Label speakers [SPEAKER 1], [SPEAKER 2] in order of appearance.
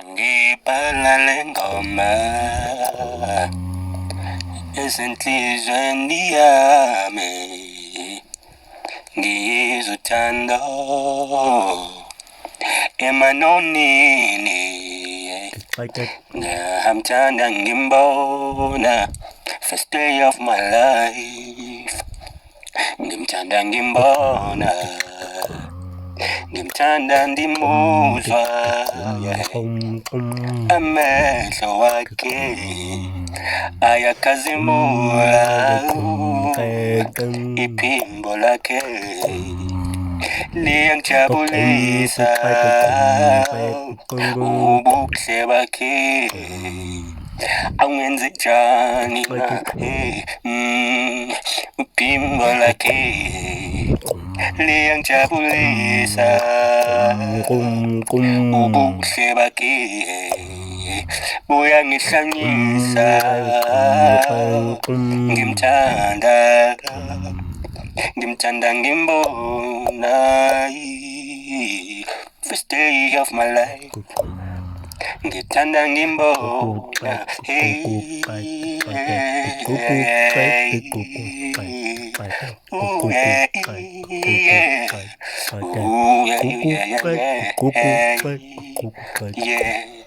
[SPEAKER 1] Ngibhala le ngoma esenhlizweni yami, ngiyizwa uthando emanonini. Ngamthanda ngimbona first day of my life, ngimthanda ngimbona, ngimthanda ndimuzwa, amehlo wakhe ayakhazimula, iphimbo lakhe liyangijabulisa, ubuhle bakhe awenze njani na, iphimbo lakhe liyangijabulisa, ubuhle bakhe buyangihlanyisa, ngimthanda, ngimthanda ngimbona, first day of my life, ngithanda ngimbona, yeah.